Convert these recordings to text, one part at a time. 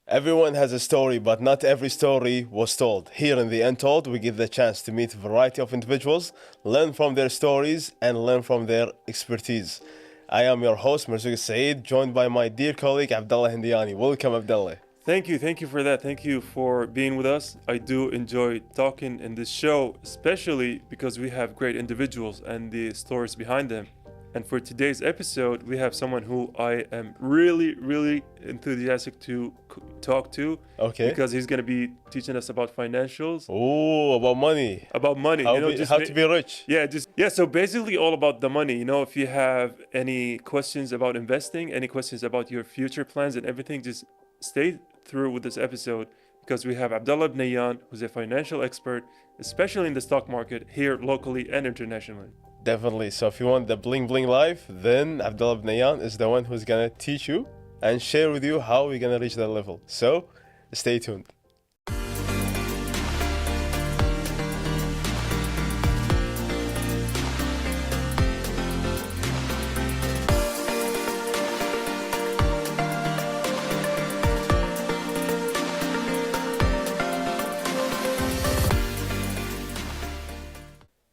Everyone has a story, but not every story was told. Here in the Untold, we get the chance to meet a variety of individuals, learn from their stories, and learn from their expertise. I am your host, Marzouk Saeed, joined by my dear colleague, Abdullah Hindiani. Welcome, Abdullah. Thank you for that. Thank you for being with us. I do enjoy talking in this show, especially because we have great individuals and the stories behind them. And for today's episode, we have someone who I am really enthusiastic to talk to. Okay. Because he's going to be teaching us about financials. Oh, about money. About money. How to be rich. Yeah, so basically all about the money. If you have any questions about investing, any questions about your future plans and everything, just stay through with this episode because we have Abdullah Benayan, who's a financial expert, especially in the stock market here locally and internationally. Definitely. So if you want the bling bling life, then Abdullah Benayan is the one who's gonna teach you and share with you how we're gonna reach that level. So stay tuned.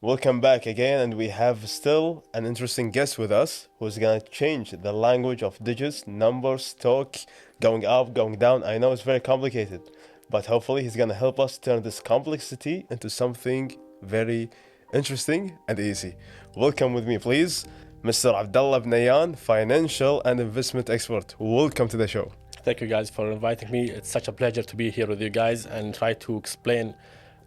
Welcome back again, and we have still an interesting guest with us who's gonna change the language of digits, numbers, talk, going up, going down. I know it's very complicated, but hopefully he's gonna help us turn this complexity into something very interesting and easy. Welcome with me, please, Mr. Abdullah Benayan, financial and investment expert. Welcome to the show. Thank you guys for inviting me. It's such a pleasure to be here with you guys and try to explain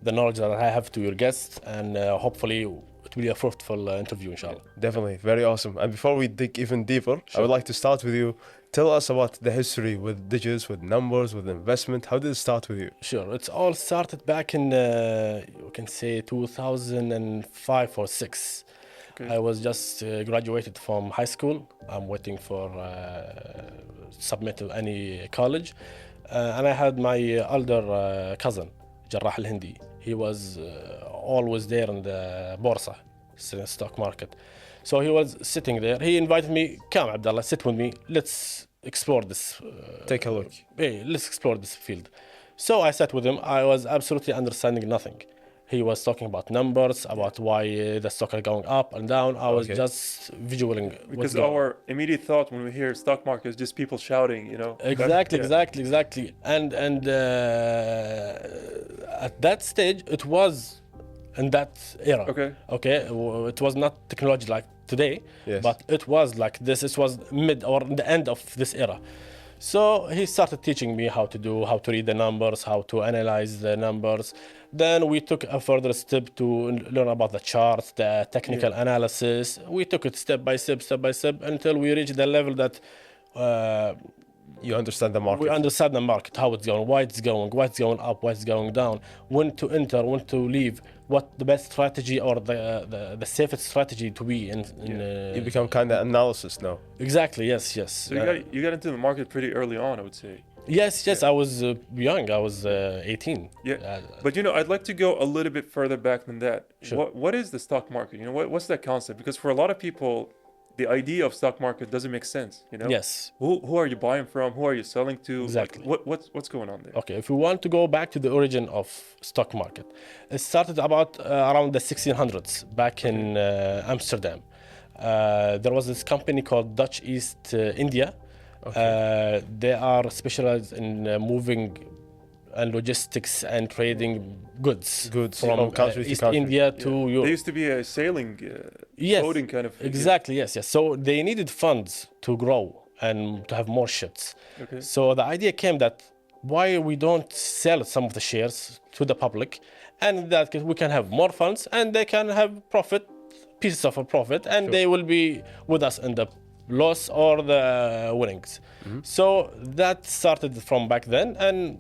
the knowledge that I have to your guests, and hopefully it will be a fruitful interview, inshallah. Definitely, very awesome. And before we dig even deeper, I would like to start with you. Tell us about the history with digits, with numbers, with investment. How did it start with you? Sure, it's all started back in, you can say 2005 or 6. Okay. I was just graduated from high school. I'm waiting for submit to any college. And I had my older cousin, Jarrah al-Hindi. He was always there in the Borsa, stock market. So he was sitting there. He invited me, come Abdullah, sit with me. Let's explore this. Take a look. Let's explore this field. So I sat with him. I was absolutely understanding nothing. He was talking about numbers, about why the stock are going up and down. I was just visualing. Because our immediate thought when we hear stock market is just people shouting, Exactly. And at that stage, it was in that era. Okay. It was not technology like today, yes, but it was like this. It was mid or the end of this era. So he started teaching me how to read the numbers, how to analyze the numbers. Then we took a further step to learn about the charts, the technical analysis. We took it step by step, until we reached the level that you understand the market. We understand the market, how it's going, why it's going up, why it's going down, when to enter, when to leave, what the best strategy or the safest strategy to be in. You become kind of analysis now. Exactly, yes. So you got into the market pretty early on, I would say. Yes, I was young. I was 18. Yeah, but I'd like to go a little bit further back than that. Sure. What is the stock market? What's that concept? Because for a lot of people, the idea of stock market doesn't make sense. Yes. Who are you buying from? Who are you selling to? Exactly. Like, what's going on there? Okay, if we want to go back to the origin of stock market, it started about around the 1600s back in Amsterdam. There was this company called Dutch East India. Okay. They are specialized in moving and logistics and trading goods from country to East country. India to Europe. They used to be a sailing, boating kind of. Exactly, yes. So they needed funds to grow and to have more ships. Okay. So the idea came that why we don't sell some of the shares to the public, and that we can have more funds and they can have pieces of a profit, and they will be with us in the loss or the winnings. Mm-hmm. So that started from back then, and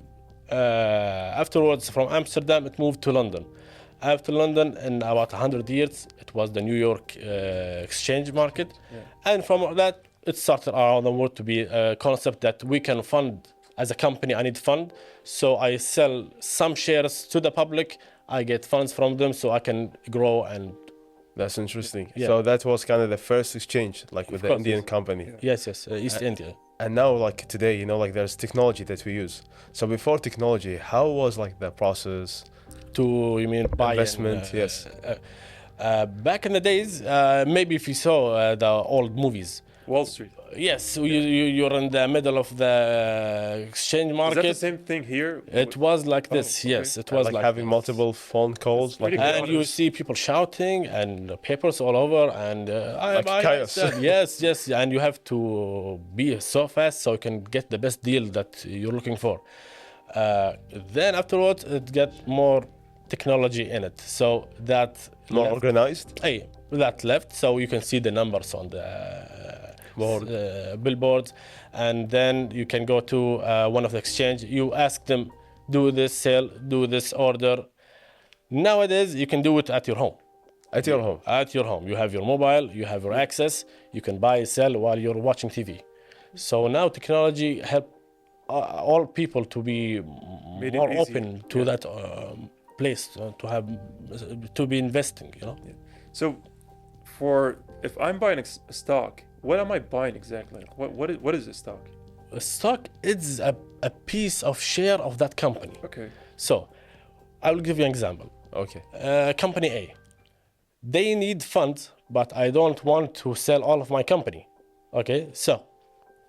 afterwards from Amsterdam it moved to London. After London, in about 100 years, it was the New York exchange market. And from that it started around the world to be a concept that we can fund. As a company, I need fund, so I sell some shares to the public. I get funds from them so I can grow. And that's interesting. Yeah. So that was kind of the first exchange, like with the course, Indian yes. company. Yes, East India. And now, like today, like there's technology that we use. So before technology, how was like the process? To, you mean, buy Investment, yes. Back in the days, maybe if you saw the old movies. Wall Street. Yes, you're in the middle of the exchange Is that market. the same thing here? It was like this, okay. yes. It was Like having this. multiple phone calls, It's like pretty And you see people shouting and papers all over, and Like chaos. yes, yes, and you have to be so fast so you can get the best deal that you're looking for. Then afterwards, it get more technology in it, so that more left- organized. Hey, that left, so you can see the numbers on the billboards, and then you can go to one of the exchange. You ask them, do this sale, do this order. Nowadays, you can do it at your home. At your home. At your home, you have your mobile, you have your access. You can buy, sell while you're watching TV. So now technology help all people to be Made it more easier. open to that place to be investing. So, if I'm buying a stock, what am I buying exactly? What is a stock? A stock is a piece of share of that company. Okay. So, I will give you an example. Okay. Company A, they need funds, but I don't want to sell all of my company. Okay, so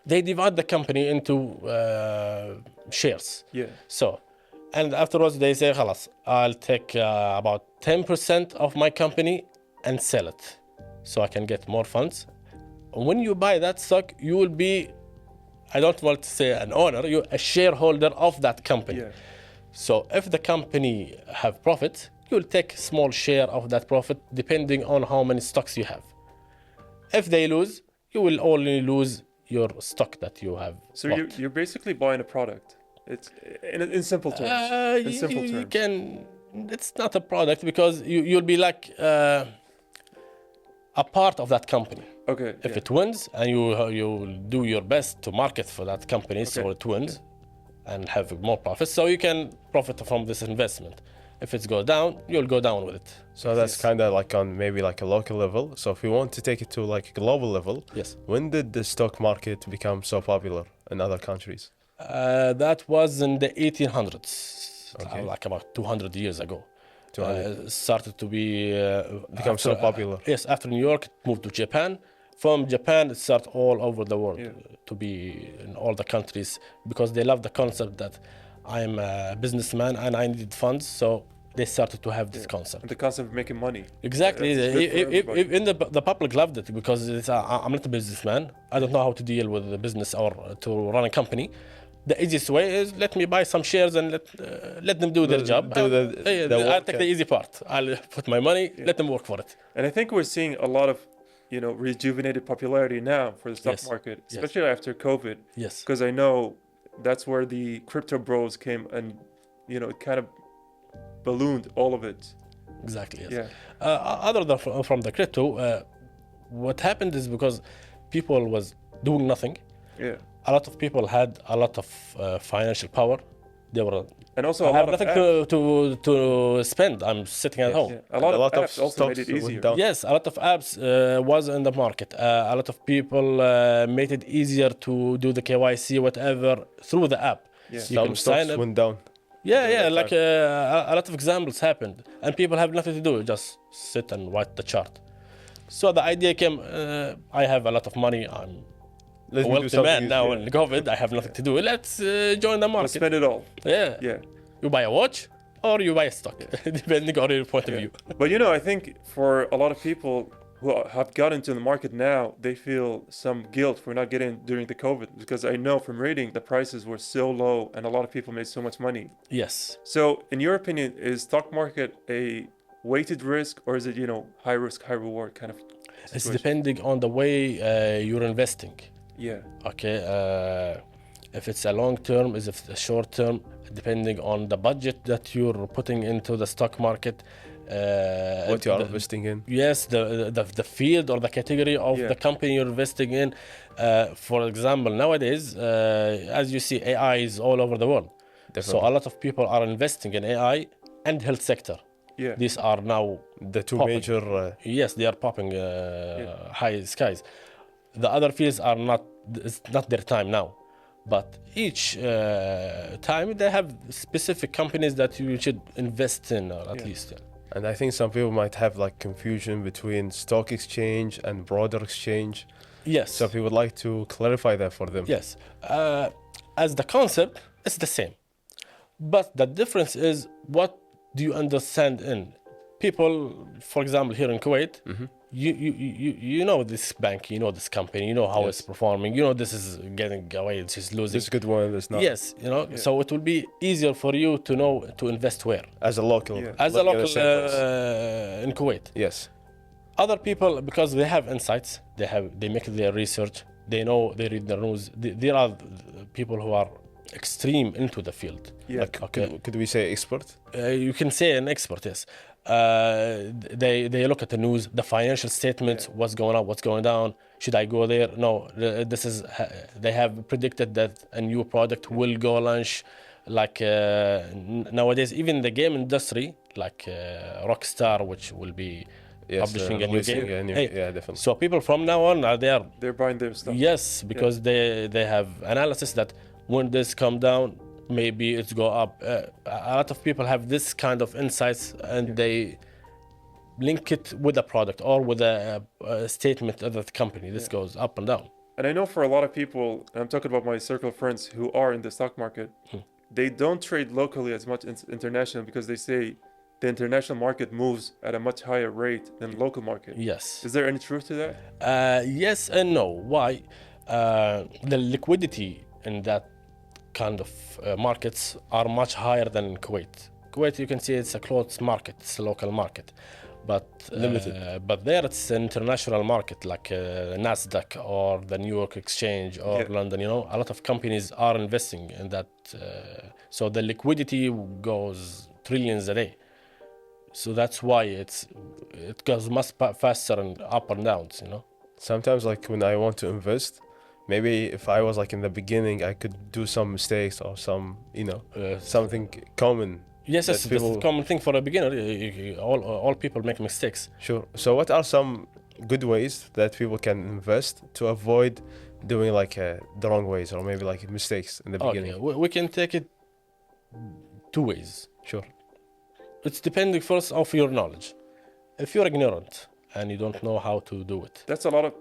they divide the company into shares. Yeah. So, and afterwards they say, "Khalas, I'll take about 10% of my company and sell it, so I can get more funds." When you buy that stock, you will be, I don't want to say an owner, you're a shareholder of that company. Yeah. So if the company have profit, you'll take small share of that profit depending on how many stocks you have. If they lose, you will only lose your stock that you have. So bought. you're basically buying a product. It's in simple terms. In simple You terms. can. It's not a product because you'll be like a part of that company. Okay. If yeah. it wins and you do your best to market for that company so Okay. it wins and have more profits, so you can profit from this investment. If it goes down, you'll go down with it. So that's kind of like on maybe like a local level. So if we want to take it to like a global level, Yes. when did the stock market become so popular in other countries? That was in the 1800s, Okay. like about 200 years ago. 200. Started to be Become so popular. Yes, after New York, it moved to Japan. From Japan, it started all over the world Yeah. to be in all the countries because they love the concept that I'm a businessman and I need funds. So they started to have this concept. And the concept of making money. Exactly. That's good for everybody. In the public loved it because I'm not a businessman. I don't know how to deal with the business or to run a company. The easiest way is let me buy some shares and let them do their job. do I'll work, take the easy part. I'll put my money, let them work for it. And I think we're seeing a lot of, rejuvenated popularity now for the stock Yes. market, Yes. especially after COVID. Yes. Because I know that's where the crypto bros came and, it kind of ballooned all of it. Exactly. Yes. Yeah. Other than from the crypto, what happened is because people was doing nothing. Yeah. A lot of people had a lot of financial power. They were. And also I a have lot of nothing apps. to spend. I'm sitting at home. Yeah. A lot of apps also stocks made it went easier. down. Yes, a lot of apps was in the market. A lot of people made it easier to do the KYC, whatever, through the app. Yeah. You Some can stocks sign up. went down. Yeah, at that like a lot of examples happened, and people have nothing to do, just sit and watch the chart. So the idea came, I have a lot of money, I'm Let a me do wealthy something man now useful. in COVID, I have nothing to do. Let's join the Let's market. spend it all. Yeah. Yeah. You buy a watch or you buy a stock, depending on your point of view. But I think for a lot of people who have got into the market now, they feel some guilt for not getting during the COVID because I know from reading the prices were so low and a lot of people made so much money. Yes. So, in your opinion, is stock market a weighted risk or is it, high risk, high reward kind of It's situation? depending on the way you're investing. Yeah. Okay. If it's a long term, if it's a short term, depending on the budget that you're putting into the stock market. What you are the- investing in. Yes, the field or the category of Yeah. the company you're investing in. For example, nowadays, as you see, AI is all over the world. So Definitely. a lot of people are investing in AI and health sector. Yeah. These are now The two popping. major. Yes, they are popping high skies. The other fields are not, it's not their time now. But each time they have specific companies that you should invest in, or at least. And I think some people might have like confusion between stock exchange and broader exchange. Yes. So if you would like to clarify that for them. Yes. As the concept, it's the same. But the difference is, what do you understand in? People, for example, here in Kuwait, you know this bank, you know this company, you know how it's performing, you know this is getting away, this is losing. This is a good one, this not. Yes, you know, so it will be easier for you to know to invest where. As a local. As a local in Kuwait. Yes. Other people, because they have insights, they make their research, they know, they read the news. There are people who are extreme into the field. Yeah. Like, okay, Could we say expert? you can say an expert, yes. They look at the news, the financial statements, what's going on, what's going down. Should I go there? No, this is. They have predicted that a new product will go launch. Like nowadays, even the game industry, like Rockstar, which will be publishing a new game. Yeah, definitely. So people from now on are there. They're buying their stuff. Yes, because they have analysis that when this come down, maybe it's go up. A lot of people have this kind of insights, and they link it with a product or with a statement of the company. This goes up and down. And I know for a lot of people, and I'm talking about my circle of friends who are in the stock market, they don't trade locally as much international, because they say the international market moves at a much higher rate than the local market. Yes. Is there any truth to that? Yes and no. Why? The liquidity in that kind of markets are much higher than in Kuwait. Kuwait, you can see it's a closed market, it's a local market, but limited. But there it's an international market, like Nasdaq or the New York Exchange or London. You know, a lot of companies are investing in that, so the liquidity goes trillions a day. So that's why it goes much faster and up and downs. You know. Sometimes, like when I want to invest, maybe if I was like in the beginning, I could do some mistakes or some, something common. Yes, that's a common thing for a beginner. All people make mistakes. Sure. So what are some good ways that people can invest to avoid doing like the wrong ways, or maybe like mistakes in the beginning? Okay. We can take it two ways. Sure. It's depending first of your knowledge. If you're ignorant and you don't know how to do it, that's a lot of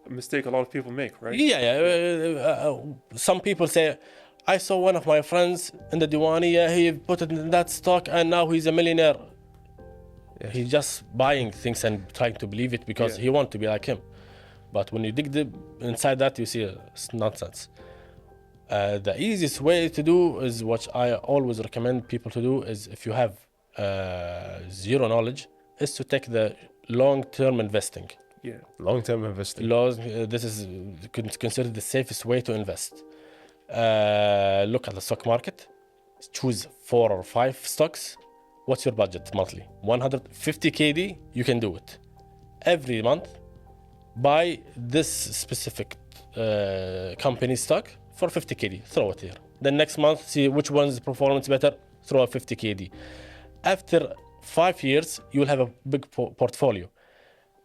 mistake a lot of people make, right? Yeah. Some people say, I saw one of my friends in the Diwani, he put it in that stock and now he's a millionaire. Yes. He's just buying things and trying to believe it because he wants to be like him. But when you dig deep inside that, you see it's nonsense. The easiest way to do is what I always recommend people to do is, if you have zero knowledge, is to take the long-term investing. Yeah, long-term investing. This is considered the safest way to invest. Look at the stock market, choose 4 or 5 stocks. What's your budget monthly? 150 KD, you can do it. Every month, buy this specific company stock for 50 KD, throw it here. Then next month, see which one's performance better, throw a 50 KD. After 5 years, you will have a big portfolio.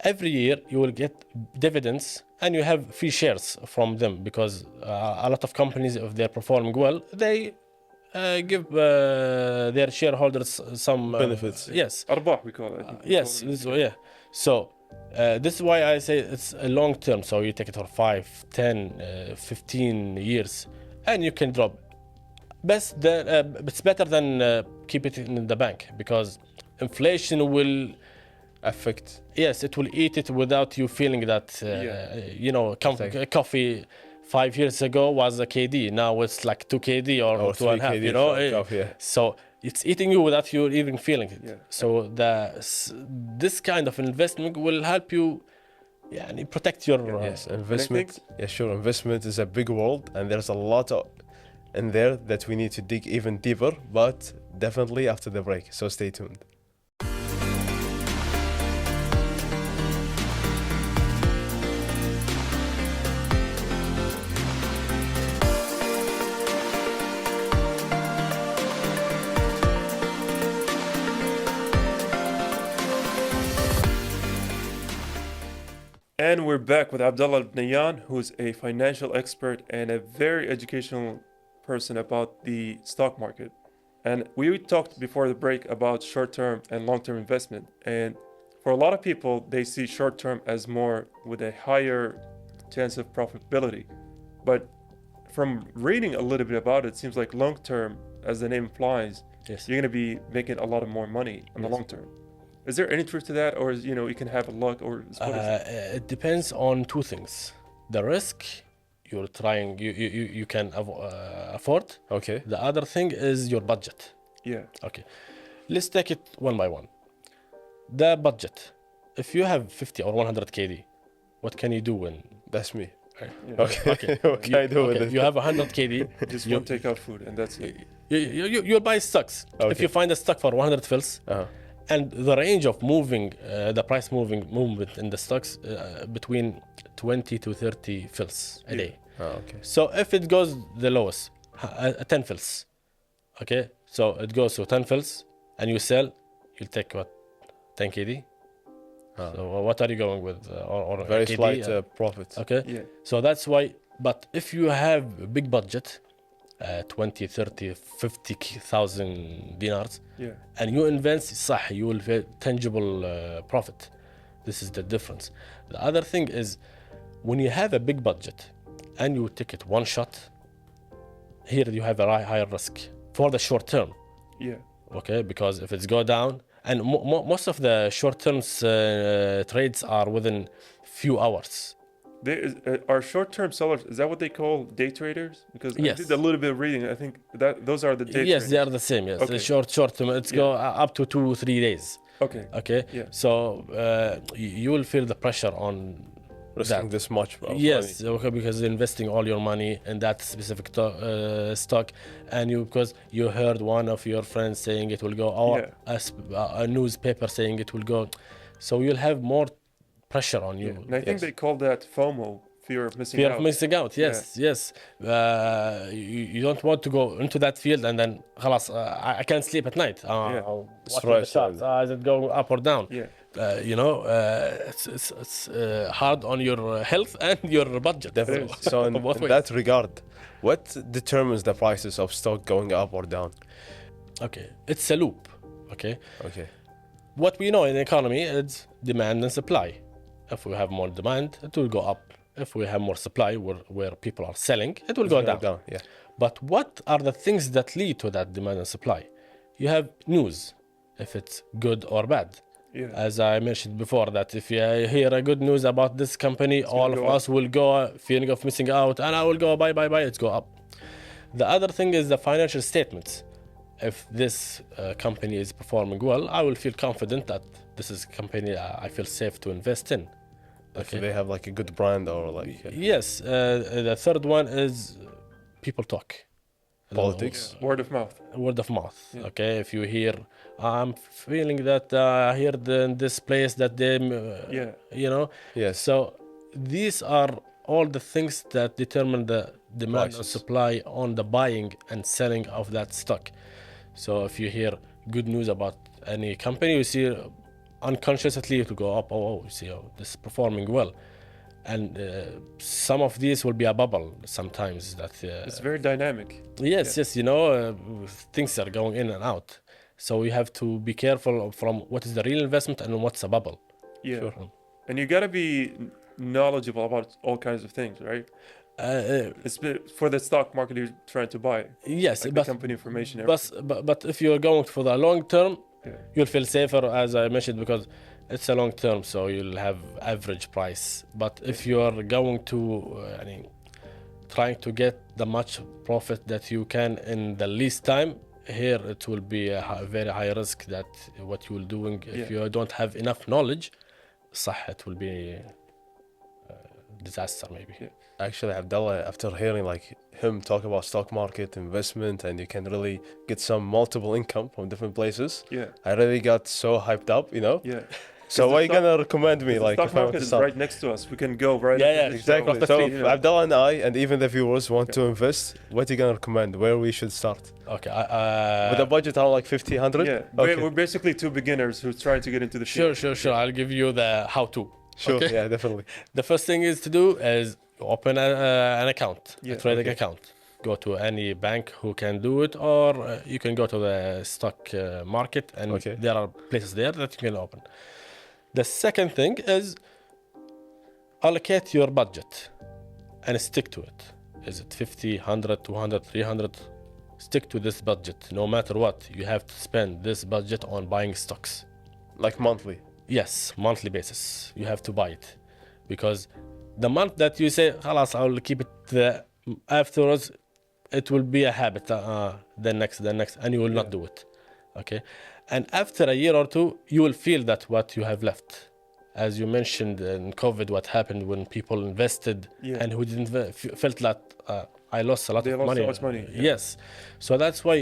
Every year you will get dividends and you have free shares from them, because a lot of companies, if they're performing well, they give their shareholders some benefits. Yes. Arbah, we call it. Yes. So this is why I say it's a long term. So you take it for 5, 10, 15 years and you can drop. It's better than keep it in the bank, because inflation will affect. Yes, it will eat it without you feeling that. Coffee 5 years ago was a KD. Now it's like 2 KD or 2.5. KD, you know, so it's eating you without you even feeling it. Yeah. So this kind of investment will help you, protect your. Yes, investment. Yeah, sure. Investment is a big world, and there's a lot in there that we need to dig even deeper. But definitely after the break. So stay tuned. And we're back with Abdullah Benayan, who's a financial expert and a very educational person about the stock market. And we talked before the break about short-term and long-term investment. And for a lot of people, they see short-term as more with a higher chance of profitability. But from reading a little bit about it, it seems like long-term, as the name implies, Yes. you're going to be making a lot of more money in the Yes. long term. Is there any truth to that, or is, you can have luck, or what is it? It depends on two things: the risk you're trying, you can afford. Okay. The other thing is your budget. Yeah, Okay, let's take it one by one. The budget. If you have 50 or 100 KD, what can you do when? That's me. yeah. Okay. Okay. What can I do with Okay, it? you have 100 KD. Just you, one takeout food, and that's it. you'll buy stocks. If Okay. you find a stock for 100 fils, Uh-huh. and the range of moving, the price movement in the stocks between 20 to 30 fils a Yeah. day. Oh, okay. So if it goes the lowest, 10 fils, okay? So it goes to 10 fils, and you sell, you'll take what, 10 KD? So what are you going with? Or Very KD? slight profit. Okay, Yeah, so that's why. But if you have a big budget, 20, 30, 50,000 dinars, yeah, and you invest, صح, you will get tangible profit. This is the difference. The other thing is, when you have a big budget and you take it one shot, here you have a higher risk for the short term. yeah. Okay, because if it's go down, and most of the short term trades are within few hours. Are short-term sellers, is that what they call day traders? Because Yes. I did a little bit of reading. I think that those are the day Yes, they traders. are the same. Yes, Okay. the short term, it's go up to 2-3 days. Okay. Okay, Yeah. so you will feel the pressure on Risking that. this much. Of Yes, money. okay, because you're investing all your money in that specific stock, and because you heard one of your friends saying it will go, or a newspaper saying it will go, so you'll have more pressure on you. Yeah. And I think Yes. they call that FOMO, fear of missing Fear out. of missing out. Yes, yes. You don't want to go into that field and then, خلاص, I can't sleep at night. Yeah. What are the Stress charts? Is it going up or down? Yeah. It's hard on your health and your budget. Definitely. So in Both ways. that regard, what determines the prices of stock going up or down? Okay, it's a loop. Okay, Okay. what we know in the economy is demand and supply. If we have more demand, it will go up. If we have more supply, where people are selling, it will go down. Yeah. But what are the things that lead to that demand and supply? You have news, if it's good or bad. Yeah. As I mentioned before, that if you hear a good news about this company, all of go up. us will go feeling of missing out, and I will go buy, it's go up. The other thing is the financial statements. If this company is performing well, I will feel confident that this is a company I feel safe to invest in. If they have like a good brand or like Yes, the third one is people talk. politics. Word of mouth. Word of mouth. Yeah. Okay, if you hear, I'm feeling that I heard in this place that they, Yeah. Yes. So these are all the things that determine the demand and Prices. supply on the buying and selling of that stock. So if you hear good news about any company, you see unconsciously it will go up. You see, this is performing well. And some of these will be a bubble sometimes. That It's very dynamic. yes, things are going in and out. So you have to be careful from what is the real investment and what's a bubble. Yeah. Sure. And you got to be knowledgeable about all kinds of things, right? It's for the stock market you're trying to buy. Yes, Like the company information. but if you're going for the long term, Yeah. you'll feel safer, as I mentioned, because it's a long term, so you'll have average price. But if you are going to, trying to get the much profit that you can in the least time, here it will be a very high risk that what you will doing if you don't have enough knowledge, صح, it will be disaster maybe. Yeah. Actually, Abdullah, after hearing like him talk about stock market investment and you can really get some multiple income from different places, Yeah. I really got so hyped up, Yeah. So what are you gonna recommend me? The Like, stock if I want market to is start? right next to us. We can go right. Yeah, after yeah, this. Exactly. Across the So street, if Abdullah and I, and even the viewers want to invest, what are you gonna recommend? Where we should start? Okay. With a budget around like 50, 100? Yeah. Okay. We're basically two beginners who try to get into the field. Sure. I'll give you the how to. Sure. Okay. Yeah, definitely. The first thing is to do is open an account, Yeah, a trading okay. account. Go to any bank who can do it, or you can go to the stock market, and Okay. there are places there that you can open. The second thing is allocate your budget and stick to it. Is it 50, 100, 200, 300? Stick to this budget. No matter what, you have to spend this budget on buying stocks. Like monthly. Yes, monthly basis. You have to buy it. Because the month that you say, خلاص, I'll keep it afterwards, it will be a habit. Then next, and you will not do it. Okay? And after a year or two, you will feel that what you have left. As you mentioned in COVID, what happened when people invested and who didn't felt that I lost a lot They of lost money. so much money. Yeah. Yes. So that's why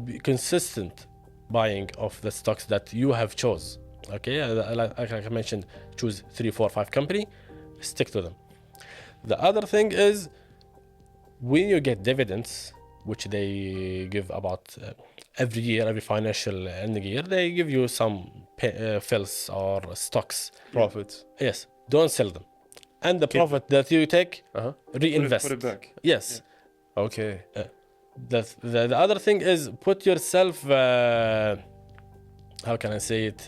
be consistent buying of the stocks that you have chose. Okay, like I mentioned, choose 3, 4, 5 company, stick to them. The other thing is when you get dividends, which they give about every year, every financial ending year, they give you some fills or stocks. Profits. Yes, don't sell them. And the profit that you take, Uh-huh. reinvest. Put it back. Yes. Okay. The other thing is put yourself, how can I say it?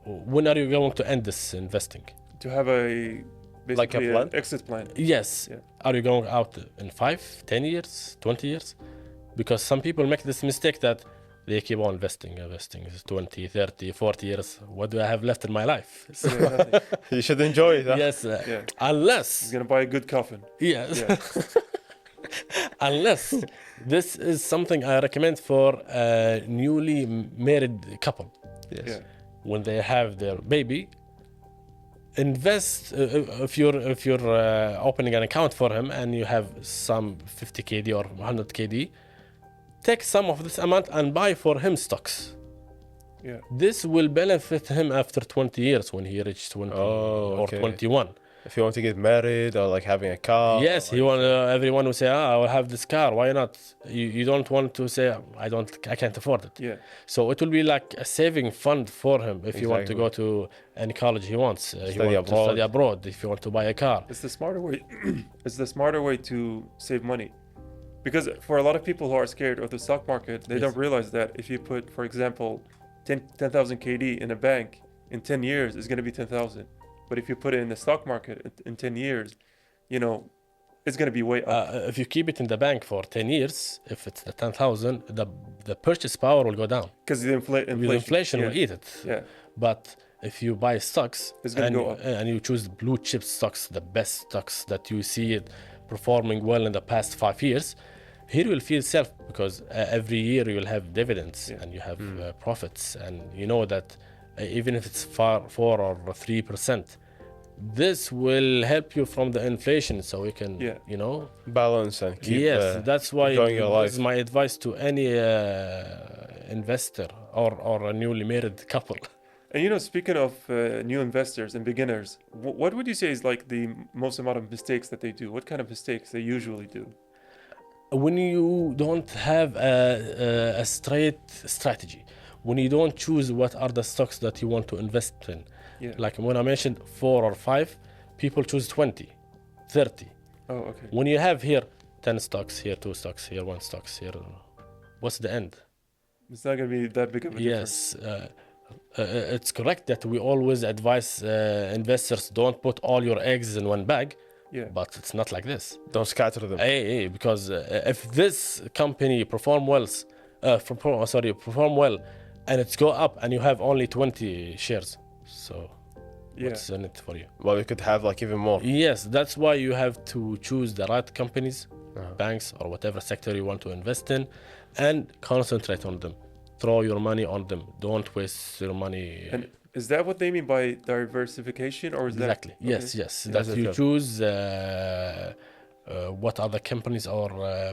When are you going to end this investing? To have a basically plan? an exit plan. Yes. Yeah. Are you going out in 5, 10 years, 20 years? Because some people make this mistake that they keep on investing 20, 30, 40 years. What do I have left in my life? So, Yeah, nothing. You should enjoy it. Huh? yes, Yeah. unless, He's gonna buy a good coffin. yes, Yeah. unless this is something I recommend for a newly married couple. Yes. Yeah. When they have their baby, invest if you're opening an account for him and you have some 50 KD or 100 KD, take some of this amount and buy for him stocks. Yeah. This will benefit him after 20 years when he reaches 20 or okay. 21. If you want to get married or like having a car. Yes, he want everyone will say, I will have this car. Why not? You don't want to say, I can't afford it. Yeah. So it will be like a saving fund for him if you want to Exactly. go to any college he wants. He Study wants to abroad. study abroad. If you want to buy a car. It's the smarter way. It's the smarter way to save money, because for a lot of people who are scared of the stock market, they Yes. don't realize that if you put, for example, 10,000 KD in a bank, in 10 years, it's going to be 10,000. But if you put it in the stock market in 10 years, it's going to be way up. If you keep it in the bank for 10 years, if it's the 10,000, the purchase power will go down. Because the inflation. With inflation will eat it. Yeah. But if you buy stocks It's gonna and, go up. and you choose blue chip stocks, the best stocks that you see it performing well in the past 5 years, here you will feel self because every year you will have dividends and you have profits, and you know that even if it's 4 or 3%, this will help you from the inflation, so you can, balance and keep yes, that's why enjoying your life. this is my advice to any investor or a newly married couple. And speaking of new investors and beginners, what would you say is like the most amount of mistakes that they do? What kind of mistakes they usually do? When you don't have a straight strategy, when you don't choose what are the stocks that you want to invest in, like when I mentioned 4 or 5, people choose 20, 30. Oh, okay. When you have here 10 stocks, here 2 stocks, here 1 stocks, here, what's the end? It's not going to be that big of a difference. Yes, it's correct that we always advise investors don't put all your eggs in one bag. Yeah. But it's not like this. Don't scatter them. Because if this company perform well, and it's go up, and you have only 20 shares, so what's in it for you? Well, you could have like even more. Yes, that's why you have to choose the right companies, banks, or whatever sector you want to invest in, and concentrate on them. Throw your money on them. Don't waste your money. And is that what they mean by diversification, or is Exactly. that Yes. That's That it, you yeah. choose what are the companies or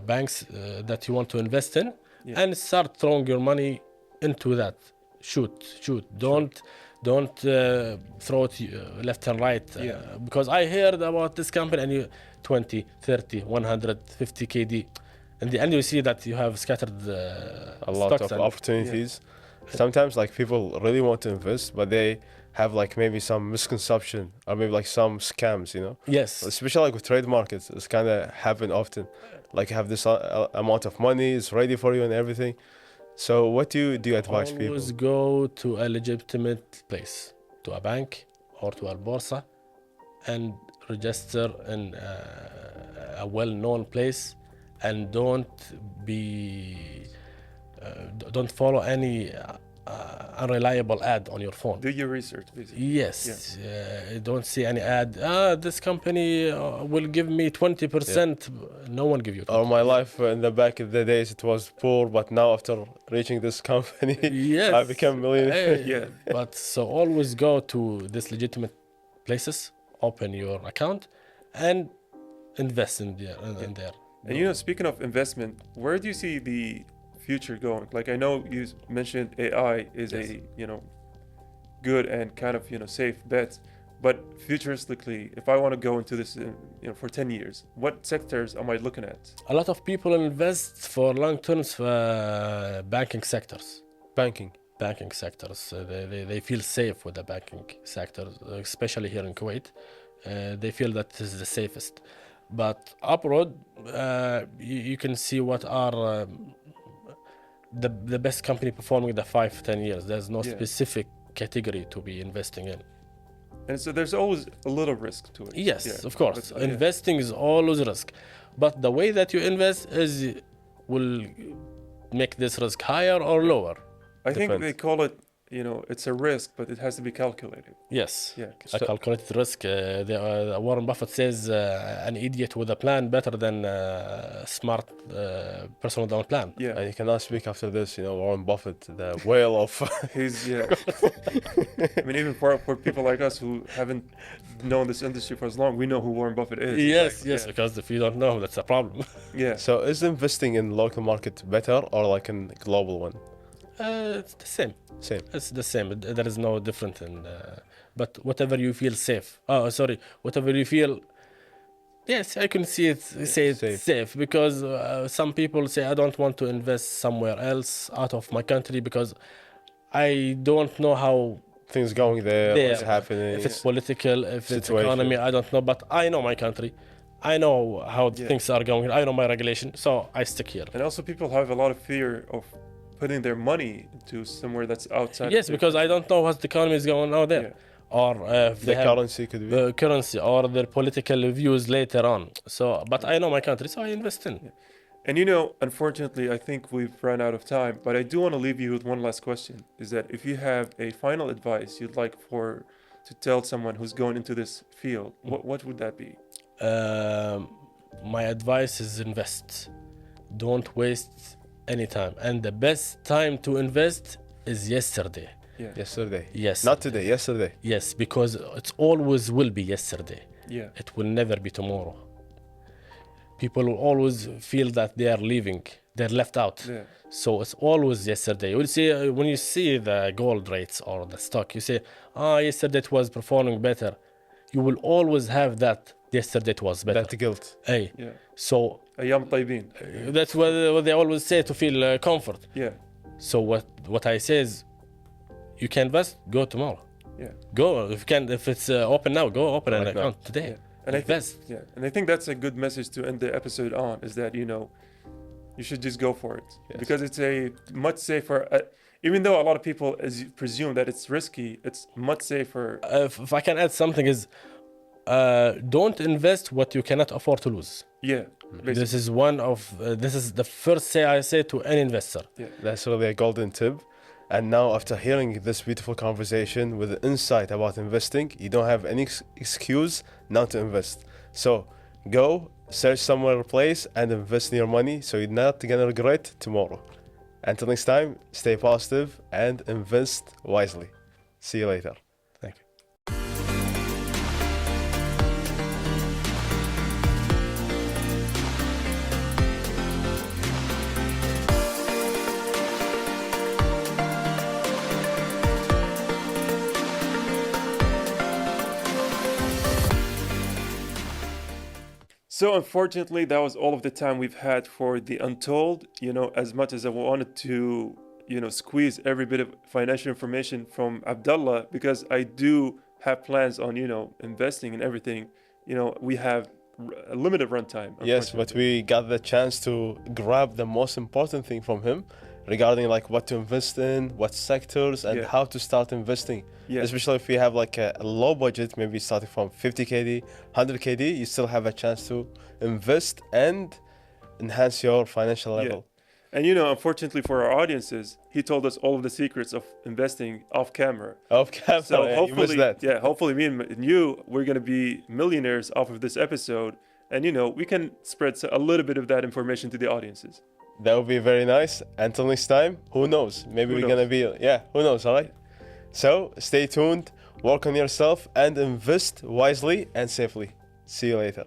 banks that you want to invest in, and start throwing your money into that. Shoot. Don't throw it left and right. Because I heard about this company and you 20, 30, 150 KD. In the end, you see that you have scattered A lot of opportunities. Sometimes like people really want to invest, but they have like maybe some misconception or maybe like some scams, you know? Yes. Especially like with trade markets, it's kind of happen often. Like you have this amount of money, it's ready for you and everything. So what do you advise people? Always go to a legitimate place, to a bank or to a borsa, and register in a well-known place, and don't follow any unreliable ad on your phone. Do your research, basically. Yes, don't see any ad. This company will give me 20%. No one give you 20%. All my life in the back of the days it was poor, but now after reaching this company, Yes, I become millionaire. Yeah. But so always go to this legitimate places, open your account, and invest in there. And you know, speaking of investment, where do you see the future going? Like, I know you mentioned AI is Yes. a, good and kind of, safe bet. But futuristically, if I want to go into this, for 10 years, what sectors am I looking at? A lot of people invest for long terms banking sectors. Banking sectors. They feel safe with the banking sector, especially here in Kuwait. They feel that this is the safest. But abroad, you can see what are the best company performing the 5-10 years. There's no Yeah. specific category to be investing in. And so there's always a little risk to it. Yes, Yeah. of course. But, yeah. Investing is always risk. But the way that you invest will make this risk higher or lower. I think Depends. they call it, it's a risk, but it has to be calculated. Yes. Yeah. A calculated risk. Warren Buffett says an idiot with a plan better than a smart person without a plan. Yeah. And you cannot speak after this, Warren Buffett, the whale of. He's, yeah. I mean, even for people like us who haven't known this industry for as long, we know who Warren Buffett is. Yes, Like, yes, yeah. because if you don't know, that's a problem. Yeah. So is investing in local market better or like in global one? It's the same. Same. It's the same. There is no different in. But whatever you feel safe. Oh, sorry. Whatever you feel. Yes, I can see it. Say it's Safe. safe because some people say I don't want to invest somewhere else out of my country because I don't know how Things going there, what's there. happening. If it's political, if it's Situation. economy, I don't know. But I know my country. I know how Yeah. things are going. I know my regulation, so I stick here. And also, people have a lot of fear of putting their money into somewhere that's outside. Yes, because I don't know what the economy is going on there, or if The they have currency could be. the currency or their political views later on. So, but I know my country, so I invest in. And unfortunately, I think we've run out of time, but I do want to leave you with one last question. Is that if you have a final advice you'd like to tell someone who's going into this field, what would that be? My advice is invest. Don't waste any time. And the best time to invest is yesterday. Yeah. Yesterday. Yes. Not today, yesterday. Yes, because it always will be yesterday. Yeah. It will never be tomorrow. People will always feel that they are leaving. They're left out. Yeah. So it's always yesterday. You see, when you see the gold rates or the stock, you say, yesterday it was performing better. You will always have that yesterday it was better. That guilt. Hey, Yeah. so Ayyam taybin. that's what they always say to feel comfort. Yeah. So what I say is, you can invest, go tomorrow. Yeah. Go if it's open now, go open an Like that. account today. Yeah. And Invest. And I think that's a good message to end the episode on, is that you should just go for it. Yes. Because it's a much safer, even though a lot of people presume that it's risky, it's much safer. If I can add something is, don't invest what you cannot afford to lose. Yeah. This is this is the first say I say to any investor. That's really a golden tip. And now, after hearing this beautiful conversation with insight about investing, you don't have any excuse not to invest. So go search somewhere place and invest in your money so you're not gonna regret tomorrow. Until next time, stay positive and invest wisely. See you later. Thank you. So unfortunately, that was all of the time we've had for the Untold. As much as I wanted to squeeze every bit of financial information from Abdullah, because I do have plans on, investing and everything. We have a limited runtime. Yes, but we got the chance to grab the most important thing from him regarding like what to invest in, what sectors, and Yeah. how to start investing. Yeah. Especially if you have like a low budget, maybe starting from 50 KD, 100 KD, you still have a chance to invest and enhance your financial Yeah. level. And unfortunately for our audiences, he told us all of the secrets of investing off camera. Off camera, So yeah, you missed hopefully, that. hopefully me and you, we're gonna be millionaires off of this episode, and we can spread a little bit of that information to the audiences. That would be very nice. Until next time, who knows? Maybe Who we're gonna knows? be, yeah, who knows, all right? So stay tuned, work on yourself, and invest wisely and safely. See you later.